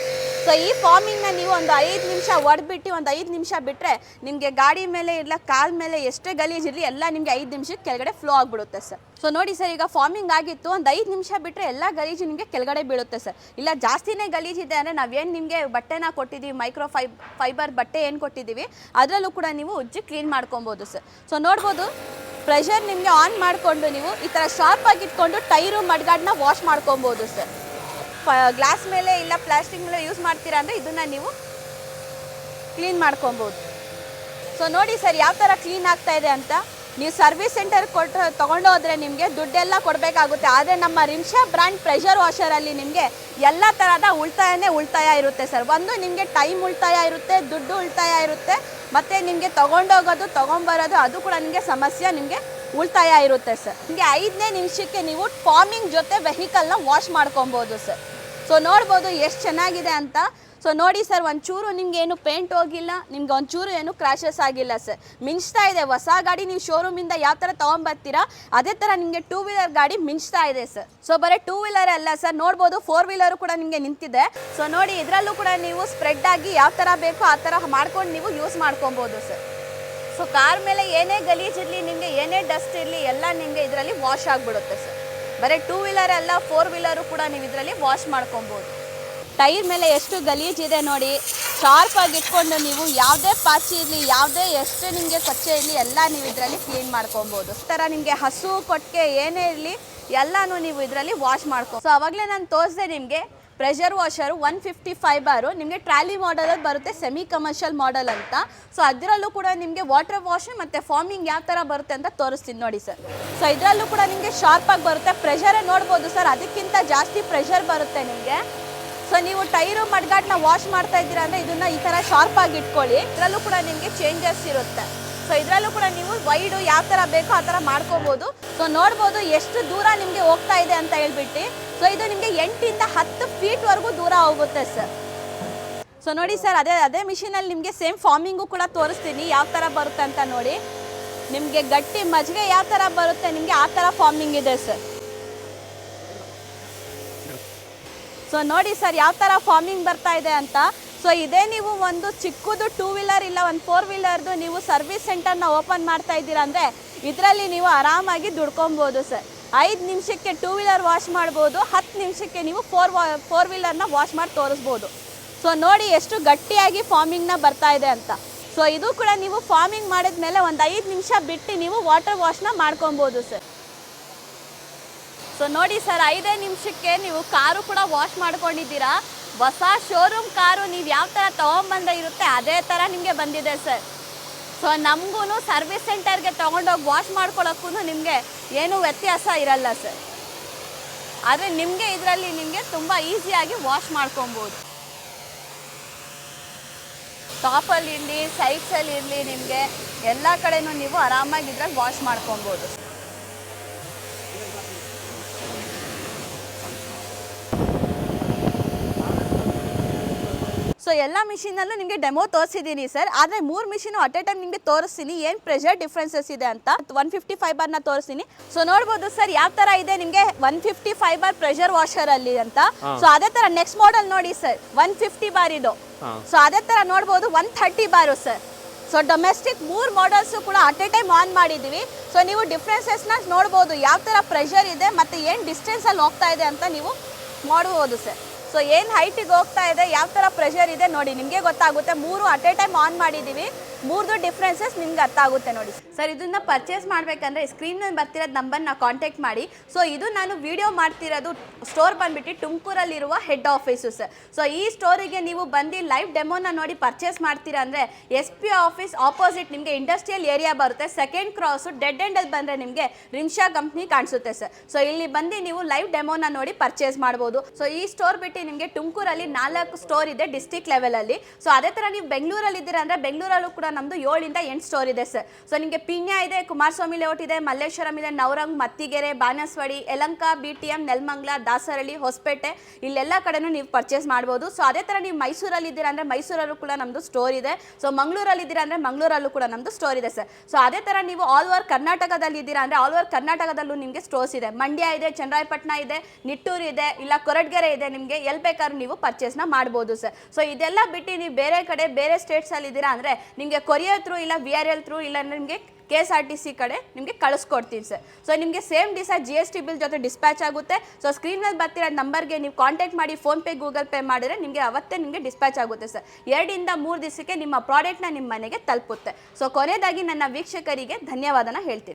ಸೊ ಈ ಫಾರ್ಮಿಂಗ್ನ ನೀವು ಒಂದು 5 ನಿಮಿಷ ಹೊಡೆದ್ಬಿಟ್ಟು ಒಂದು 5 ನಿಮಿಷ ಬಿಟ್ಟರೆ ನಿಮಗೆ ಗಾಡಿ ಮೇಲೆ ಇಲ್ಲ ಕಾಲ ಮೇಲೆ ಎಷ್ಟೇ ಗಲೀಜಿರಲಿ ಎಲ್ಲ ನಿಮಗೆ 5 ನಿಮಿಷಕ್ಕೆ ಕೆಳಗಡೆ ಫ್ಲೋ ಆಗಿಬಿಡುತ್ತೆ ಸರ್. ಸೊ ನೋಡಿ ಸರ್ ಈಗ ಫಾರ್ಮಿಂಗ್ ಆಗಿತ್ತು, ಒಂದು 5 ನಿಮಿಷ ಬಿಟ್ಟರೆ ಎಲ್ಲ ಗಲೀಜು ನಿಮಗೆ ಕೆಳಗಡೆ ಬೀಳುತ್ತೆ ಸರ್. ಇಲ್ಲ ಜಾಸ್ತಿನೇ ಗಲೀಜಿದೆ ಅಂದರೆ ನಾವೇನು ನಿಮಗೆ ಬಟ್ಟೆನ ಕೊಟ್ಟಿದ್ದೀವಿ, ಮೈಕ್ರೋ ಫೈಬರ್ ಬಟ್ಟೆ ಏನು ಕೊಟ್ಟಿದ್ದೀವಿ ಅದರಲ್ಲೂ ಕೂಡ ನೀವು ಉಜ್ಜಿ ಕ್ಲೀನ್ ಮಾಡ್ಕೊಬೋದು ಸರ್. ಸೊ ನೋಡ್ಬೋದು ಪ್ರೆಷರ್ ನಿಮಗೆ ಆನ್ ಮಾಡಿಕೊಂಡು ನೀವು ಈ ಥರ ಶಾರ್ಪಾಗಿ ಇಟ್ಕೊಂಡು ಟೈರು ಮಡ್ಗಾಡನ್ನ ವಾಶ್ ಮಾಡ್ಕೊಬೋದು ಸರ್. ಗ್ಲಾಸ್ ಮೇಲೆ ಇಲ್ಲ ಪ್ಲಾಸ್ಟಿಕ್ ಮೇಲೆ ಯೂಸ್ ಮಾಡ್ತೀರಾ ಅಂದರೆ ಇದನ್ನು ನೀವು ಕ್ಲೀನ್ ಮಾಡ್ಕೊಬೋದು. ಸೊ ನೋಡಿ ಸರ್ ಯಾವ ಥರ ಕ್ಲೀನ್ ಆಗ್ತಾ ಇದೆ ಅಂತ. ನೀವು ಸರ್ವಿಸ್ ಸೆಂಟರ್ ತೊಗೊಂಡು ಹೋದರೆ ನಿಮಗೆ ದುಡ್ಡೆಲ್ಲ ಕೊಡಬೇಕಾಗುತ್ತೆ. ಆದರೆ ನಮ್ಮ ರಿಮ್ಶಾ ಬ್ರ್ಯಾಂಡ್ ಪ್ರೆಷರ್ ವಾಷರಲ್ಲಿ ನಿಮಗೆ ಎಲ್ಲ ಥರದ ಉಳಿತಾಯ ಇರುತ್ತೆ ಸರ್. ಒಂದು ನಿಮಗೆ ಟೈಮ್ ಉಳಿತಾಯ ಇರುತ್ತೆ, ದುಡ್ಡು ಉಳಿತಾಯ ಇರುತ್ತೆ, ಮತ್ತು ನಿಮಗೆ ತೊಗೊಂಡೋಗೋದು ತೊಗೊಂಬರೋದು ಅದು ಕೂಡ ನಿಮಗೆ ಸಮಸ್ಯೆ ನಿಮಗೆ ಉಳಿತಾಯ ಇರುತ್ತೆ ಸರ್. ನಿಮಗೆ 5ನೇ ನಿಮಿಷಕ್ಕೆ ನೀವು ಫಾರ್ಮಿಂಗ್ ಜೊತೆ ವೆಹಿಕಲ್ನ ವಾಶ್ ಮಾಡ್ಕೊಬೋದು ಸರ್. ಸೊ ನೋಡ್ಬೋದು ಎಷ್ಟು ಚೆನ್ನಾಗಿದೆ ಅಂತ. ಸೊ ನೋಡಿ ಸರ್ ಒಂಚೂರು ನಿಮ್ಗೆ ಏನು ಪೇಂಟ್ ಹೋಗಿಲ್ಲ, ನಿಮ್ಗೆ ಒಂಚೂರು ಏನು ಕ್ರ್ಯಾಶಸ್ ಆಗಿಲ್ಲ ಸರ್. ಮಿಂಚ್ತಾ ಇದೆ. ಹೊಸ ಗಾಡಿ ನೀವು ಶೋರೂಮಿಂದ ಯಾವ ಥರ ತೊಗೊಂಬರ್ತೀರಾ ಅದೇ ಥರ ನಿಮಗೆ 2 ವೀಲರ್ ಗಾಡಿ ಮಿಂಚ್ತಾ ಇದೆ ಸರ್. ಸೊ ಬರೀ 2 ವೀಲರ್ ಅಲ್ಲ ಸರ್, ನೋಡ್ಬೋದು 4 ವೀಲರು ಕೂಡ ನಿಮಗೆ ನಿಂತಿದೆ. ಸೊ ನೋಡಿ ಇದರಲ್ಲೂ ಕೂಡ ನೀವು ಸ್ಪ್ರೆಡ್ ಆಗಿ ಯಾವ ಥರ ಬೇಕೋ ಆ ಥರ ಮಾಡ್ಕೊಂಡು ನೀವು ಯೂಸ್ ಮಾಡ್ಕೊಬೋದು ಸರ್. ಸೊ ಕಾರ್ ಮೇಲೆ ಏನೇ ಗಲೀಜಿರಲಿ, ನಿಮಗೆ ಏನೇ ಡಸ್ಟ್ ಇರಲಿ ಎಲ್ಲ ನಿಮಗೆ ಇದರಲ್ಲಿ ವಾಶ್ ಆಗಿಬಿಡುತ್ತೆ ಸರ್. ಬರೀ 2 ವೀಲರ್ ಅಲ್ಲ 4 ವೀಲರು ಕೂಡ ನೀವು ಇದರಲ್ಲಿ ವಾಶ್ ಮಾಡ್ಕೊಬೋದು. ಟೈರ್ ಮೇಲೆ ಎಷ್ಟು ಗಲೀಜಿದೆ ನೋಡಿ, ಶಾರ್ಪಾಗಿ ಇಟ್ಕೊಂಡು ನೀವು ಯಾವುದೇ ಪಾಚಿ ಇರಲಿ, ಯಾವುದೇ ಎಷ್ಟು ನಿಮಗೆ ಕೊಚ್ಚೆ ಇರಲಿ ಎಲ್ಲ ನೀವು ಇದರಲ್ಲಿ ಕ್ಲೀನ್ ಮಾಡ್ಕೊಬೋದು. ಈ ಥರ ನಿಮಗೆ ಹಸು ಕೊಟ್ಟಿಗೆ ಏನೇ ಇರಲಿ ಎಲ್ಲನೂ ನೀವು ಇದರಲ್ಲಿ ವಾಶ್ ಮಾಡ್ಕೊ. ಸೊ ಅವಾಗಲೇ ನಾನು ತೋರಿಸಿದೆ ನಿಮಗೆ ಪ್ರೆಷರ್ ವಾಷರು 155 ಬಾರು ನಿಮಗೆ ಟ್ರಾಲಿ ಮಾಡಲಲ್ಲಿ ಬರುತ್ತೆ, ಸೆಮಿ ಕಮರ್ಷಿಯಲ್ ಮಾಡಲ್ ಅಂತ. ಸೊ ಅದರಲ್ಲೂ ಕೂಡ ನಿಮಗೆ ವಾಟರ್ ವಾಶ್ ಮತ್ತು ಫಾರ್ಮಿಂಗ್ ಯಾವ ಥರ ಬರುತ್ತೆ ಅಂತ ತೋರಿಸ್ತೀನಿ ನೋಡಿ ಸರ್. ಸೊ ಇದರಲ್ಲೂ ಕೂಡ ನಿಮಗೆ ಶಾರ್ಪಾಗಿ ಬರುತ್ತೆ. ಪ್ರೆಷರೇ ನೋಡ್ಬೋದು ಸರ್, ಅದಕ್ಕಿಂತ ಜಾಸ್ತಿ ಪ್ರೆಷರ್ ಬರುತ್ತೆ ನಿಮಗೆ. ಸೊ ನೀವು ಟೈರು ಮಡ್ಗಾಡನ್ನ ವಾಶ್ ಮಾಡ್ತಾ ಇದ್ದೀರಾ ಅಂದರೆ ಇದನ್ನು ಈ ಥರ ಶಾರ್ಪಾಗಿ ಇಟ್ಕೊಳ್ಳಿ. ಇದರಲ್ಲೂ ಕೂಡ ನಿಮಗೆ ಚೇಂಜಸ್ ಇರುತ್ತೆ. ಸೊ ಇದರಲ್ಲೂ ಕೂಡ ನೀವು ವೈಡು ಯಾವ ಥರ ಬೇಕೋ ಆ ಥರ ಮಾಡ್ಕೋಬೋದು. ಸೊ ನೋಡ್ಬೋದು ಎಷ್ಟು ದೂರ ನಿಮಗೆ ಹೋಗ್ತಾ ಇದೆ ಅಂತ ಹೇಳ್ಬಿಟ್ಟು. ಸೊ ಇದು ನಿಮಗೆ 8 ಇಂದ 10 ಫೀಟ್ವರೆಗೂ ದೂರ ಹೋಗುತ್ತೆ ಸರ್. ಸೊ ನೋಡಿ ಸರ್ ಅದೇ ಮಿಷಿನಲ್ಲಿ ನಿಮಗೆ ಸೇಮ್ ಫಾರ್ಮಿಂಗು ಕೂಡ ತೋರಿಸ್ತೀನಿ ಯಾವ ಥರ ಬರುತ್ತೆ ಅಂತ ನೋಡಿ. ನಿಮಗೆ ಗಟ್ಟಿ ಮಜ್ಜಿಗೆ ಯಾವ ಥರ ಬರುತ್ತೆ ನಿಮಗೆ ಆ ಥರ ಫಾರ್ಮಿಂಗ್ ಇದೆ ಸರ್. ಸೊ ನೋಡಿ ಸರ್ ಯಾವ ಥರ ಫಾರ್ಮಿಂಗ್ ಬರ್ತಾ ಇದೆ ಅಂತ. ಸೊ ಇದೇ ನೀವು ಒಂದು ಚಿಕ್ಕದು 2 ವೀಲರ್ ಇಲ್ಲ ಒಂದು 4 ವೀಲರ್ದು ನೀವು ಸರ್ವಿಸ್ ಸೆಂಟರ್ನ ಓಪನ್ ಮಾಡ್ತಾ ಇದ್ದೀರಾ ಅಂದರೆ ಇದರಲ್ಲಿ ನೀವು ಆರಾಮಾಗಿ ದುಡ್ಕೊಬೋದು ಸರ್. 5 ನಿಮಿಷಕ್ಕೆ 2 ವೀಲರ್ ವಾಶ್ ಮಾಡ್ಬೋದು, 10 ನಿಮಿಷಕ್ಕೆ ನೀವು 4 ವೀಲರ್ನ ವಾಶ್ ಮಾಡಿ ತೋರಿಸ್ಬೋದು. ಸೊ ನೋಡಿ ಎಷ್ಟು ಗಟ್ಟಿಯಾಗಿ ಫಾರ್ಮಿಂಗ್ನ ಬರ್ತಾ ಇದೆ ಅಂತ. ಸೊ ಇದು ಕೂಡ ನೀವು ಫಾರ್ಮಿಂಗ್ ಮಾಡಿದ್ಮೇಲೆ ಒಂದು 5 ನಿಮಿಷ ಬಿಟ್ಟು ನೀವು ವಾಟರ್ ವಾಶ್ನ ಮಾಡ್ಕೊಬೋದು ಸರ್. ಸೊ ನೋಡಿ ಸರ್ 5 ನಿಮಿಷಕ್ಕೆ ನೀವು ಕಾರು ಕೂಡ ವಾಶ್ ಮಾಡ್ಕೊಂಡಿದ್ದೀರಾ. ಹೊಸ ಶೋರೂಮ್ ಕಾರು ನೀವು ಯಾವ ಥರ ತೊಗೊಂಬಂದ ಇರುತ್ತೆ ಅದೇ ಥರ ನಿಮಗೆ ಬಂದಿದೆ ಸರ್. ಸೊ ನಮಗೂ ಸರ್ವಿಸ್ ಸೆಂಟರ್ಗೆ ತೊಗೊಂಡೋಗಿ ವಾಶ್ ಮಾಡ್ಕೊಳ್ಳೋಕ್ಕೂ ನಿಮಗೆ ಏನೂ ವ್ಯತ್ಯಾಸ ಇರಲ್ಲ ಸರ್. ಆದರೆ ನಿಮಗೆ ಇದರಲ್ಲಿ ನಿಮಗೆ ತುಂಬ ಈಸಿಯಾಗಿ ವಾಶ್ ಮಾಡ್ಕೊಬೋದು. ಟಾಪಲ್ಲಿ ಇರಲಿ ಸೈಡ್ಸಲ್ಲಿ ಇರಲಿ ನಿಮಗೆ ಎಲ್ಲ ಕಡೆನೂ ನೀವು ಆರಾಮಾಗಿ ಇದ್ರಲ್ಲಿ ವಾಶ್ ಮಾಡ್ಕೊಬೋದು. ಸೊ ಎಲ್ಲ ಮಿಷಿನಲ್ಲೂ ನಿಮಗೆ ಡೆಮೋ ತೋರಿಸಿದ್ದೀನಿ ಸರ್. ಆದರೆ 3 ಮಿಷಿನು ಅಟ್ ಎ ಟೈಮ್ ನಿಮಗೆ ತೋರಿಸ್ತೀನಿ ಏನು ಪ್ರೆಷರ್ ಡಿಫ್ರೆನ್ಸಸ್ ಇದೆ ಅಂತ. 150 ಫೈಬರ್ನ ತೋರಿಸ್ತೀನಿ. ಸೊ ನೋಡ್ಬೋದು ಸರ್ ಯಾವ ಥರ ಇದೆ ನಿಮಗೆ 150 ಫೈಬರ್ ಪ್ರೆಷರ್ ವಾಷರಲ್ಲಿ ಅಂತ. ಸೊ ಅದೇ ಥರ ನೆಕ್ಸ್ಟ್ ಮಾಡೆಲ್ ನೋಡಿ ಸರ್ 150 ಬಾರ್ ಇದು. ಸೊ ಅದೇ ಥರ ನೋಡ್ಬೋದು 130 ಬಾರು ಸರ್. ಸೊ ಡೊಮೆಸ್ಟಿಕ್ 3 ಮಾಡಲ್ಸು ಕೂಡ ಅಟ್ ಎ ಟೈಮ್ ಆನ್ ಮಾಡಿದ್ದೀವಿ. ಸೊ ನೀವು ಡಿಫ್ರೆನ್ಸಸ್ನ ನೋಡ್ಬೋದು ಯಾವ ಥರ ಪ್ರೆಷರ್ ಇದೆ ಮತ್ತು ಏನು ಡಿಸ್ಟೆನ್ಸಲ್ಲಿ ಹೋಗ್ತಾ ಇದೆ ಅಂತ ನೀವು ನೋಡ್ಬೋದು ಸರ್. ಸೊ ಏನು ಹೈಟಿಗೆ ಹೋಗ್ತಾ ಇದೆ ಯಾವ ಥರ ಪ್ರೆಷರ್ ಇದೆ ನೋಡಿ ನಿಮಗೆ ಗೊತ್ತಾಗುತ್ತೆ. 3 ಅಟ್ ಎ ಟೈಮ್ ಆನ್ ಮಾಡಿದ್ದೀವಿ. 3 ಡಿಫ್ರೆನ್ಸಸ್ ನಿಮ್ಗೆ ಅರ್ಥ ಆಗುತ್ತೆ ನೋಡಿ ಸರ್. ಇದನ್ನು ಪರ್ಚೇಸ್ ಮಾಡಬೇಕಂದ್ರೆ ಸ್ಕ್ರೀನಲ್ಲಿ ಬರ್ತಿರೋದು ನಂಬರ್ನ ಕಾಂಟ್ಯಾಕ್ಟ್ ಮಾಡಿ. ಸೊ ಇದು ನಾನು ವಿಡಿಯೋ ಮಾಡ್ತಿರೋದು ಸ್ಟೋರ್ ಬಂದುಬಿಟ್ಟು ತುಮಕೂರಲ್ಲಿರುವ ಹೆಡ್ ಆಫೀಸು ಸರ್. ಸೊ ಈ ಸ್ಟೋರಿಗೆ ನೀವು ಬಂದು ಲೈವ್ ಡೆಮೋನ ನೋಡಿ ಪರ್ಚೇಸ್ ಮಾಡ್ತೀರಾ ಅಂದರೆ SP ಆಫೀಸ್ ಆಪೋಸಿಟ್ ನಿಮಗೆ ಇಂಡಸ್ಟ್ರಿಯಲ್ ಏರಿಯಾ ಬರುತ್ತೆ. ಸೆಕೆಂಡ್ ಕ್ರಾಸು ಡೆಡ್ ಎಂಡಲ್ಲಿ ಬಂದರೆ ನಿಮಗೆ ರಿಮ್ಶಾ ಕಂಪ್ನಿ ಕಾಣಿಸುತ್ತೆ ಸರ್. ಸೊ ಇಲ್ಲಿ ಬಂದು ನೀವು ಲೈವ್ ಡೆಮೋನ ನೋಡಿ ಪರ್ಚೇಸ್ ಮಾಡ್ಬೋದು. ಸೊ ಈ ಸ್ಟೋರ್ ಬಿಟ್ಟು ನಿಮಗೆ ತುಮಕೂರಲ್ಲಿ 4 ಸ್ಟೋರ್ ಇದೆ ಡಿಸ್ಟ್ರಿಕ್ಟ್ ಲೆವೆಲಲ್ಲಿ. ಸೊ ಅದೇ ಥರ ನೀವು ಬೆಂಗಳೂರಲ್ಲಿ ಇದ್ದೀರಾ ಅಂದರೆ ಬೆಂಗಳೂರಲ್ಲೂ ಕೂಡ ನಮ್ಮದು 7 ಇಂದ 8 ಸ್ಟೋರ್ ಇದೆ ಸರ್. ಸೊ ನಿಮಗೆ ಪಿಣ್ಯ ಇದೆ, ಕುಮಾರಸ್ವಾಮಿ ಲೇಔಟ್ ಇದೆ, ಮಲ್ಲೇಶ್ವರಂ ಇದೆ, ನವರಂಗ್, ಮತ್ತಿಗೆರೆ, ಬಾನಸವಾಡಿ, ಯಲಹಂಕ, BTM, ನೆಲಮಂಗಲ, ದಾಸರಳ್ಳಿ, ಹೊಸಪೇಟೆ ಇಲ್ಲೆಲ್ಲ ಕಡೆನೂ ನೀವು ಪರ್ಚೇಸ್ ಮಾಡ್ಬೋದು. ಸೊ ಅದೇ ಥರ ನೀವು ಮೈಸೂರಲ್ಲಿ ಇದ್ದೀರಾ ಅಂದರೆ ಮೈಸೂರಲ್ಲೂ ಕೂಡ ನಮ್ಮದು ಸ್ಟೋರ್ ಇದೆ. ಸೊ ಮಂಗಳೂರಲ್ಲಿ ಇದ್ದೀರಾ ಅಂದರೆ ಮಂಗಳೂರಲ್ಲೂ ಕೂಡ ನಮ್ಮದು ಸ್ಟೋರ್ ಇದೆ ಸರ್. ಸೊ ಅದೇ ಥರ ನೀವು ಆಲ್ ಓವರ್ ಕರ್ನಾಟಕದಲ್ಲಿ ಇದ್ದೀರಾ ಅಂದರೆ ಆಲ್ ಓವರ್ ಕರ್ನಾಟಕದಲ್ಲೂ ನಿಮಗೆ ಸ್ಟೋರ್ಸ್ ಇದೆ. ಮಂಡ್ಯ ಇದೆ, ಚನ್ನರಾಯಪಟ್ಟಣ ಇದೆ, ನಿಟ್ಟೂರು ಇದೆ, ಇಲ್ಲ ಕೊರಟಗೆರೆ ಇದೆ. ನಿಮಗೆ ಎಲ್ಲಿ ಬೇಕಾದ್ರೂ ನೀವು ಪರ್ಚೇಸ್ನ ಮಾಡ್ಬೋದು ಸರ್. ಸೊ ಇದೆಲ್ಲ ಬಿಟ್ಟು ನೀವು ಬೇರೆ ಕಡೆ ಬೇರೆ ಸ್ಟೇಟ್ಸಲ್ಲಿ ಇದ್ದೀರಾ ಅಂದರೆ ನಿಮಗೆ ಕೊರಿಯರ್ ಥ್ರೂ ಇಲ್ಲ VRL ಥ್ರೂ ಇಲ್ಲ ನಿಮಗೆ KSRTC ಕಡೆ ನಿಮಗೆ ಕಳಿಸ್ಕೊಡ್ತೀನಿ ಸರ್. ಸೊ ನಿಮಗೆ ಸೇಮ್ ಡಿಸೈಡ್ GST ಬಿಲ್ ಜೊತೆ ಡಿಸ್ಪ್ಯಾಚ್ ಆಗುತ್ತೆ. ಸೊ ಸ್ಕ್ರೀನಲ್ಲಿ ಬರ್ತಿರೋ ನಂಬರ್ಗೆ ನೀವು ಕಾಂಟ್ಯಾಕ್ಟ್ ಮಾಡಿ ಫೋನ್ಪೇ ಗೂಗಲ್ ಪೇ ಮಾಡಿದ್ರೆ ನಿಮಗೆ ಅವತ್ತೇ ನಿಮಗೆ ಡಿಸ್ಪ್ಯಾಚ್ ಆಗುತ್ತೆ ಸರ್. 2 ಇಂದ 3 ದಿವಸಕ್ಕೆ ನಿಮ್ಮ ಪ್ರಾಡಕ್ಟ್ನ ನಿಮ್ಮ ಮನೆಗೆ ತಲುಪುತ್ತೆ. ಸೊ ಕೊನೆಯದಾಗಿ ನನ್ನ ವೀಕ್ಷಕರಿಗೆ ಧನ್ಯವಾದನ ಹೇಳ್ತೀನಿ.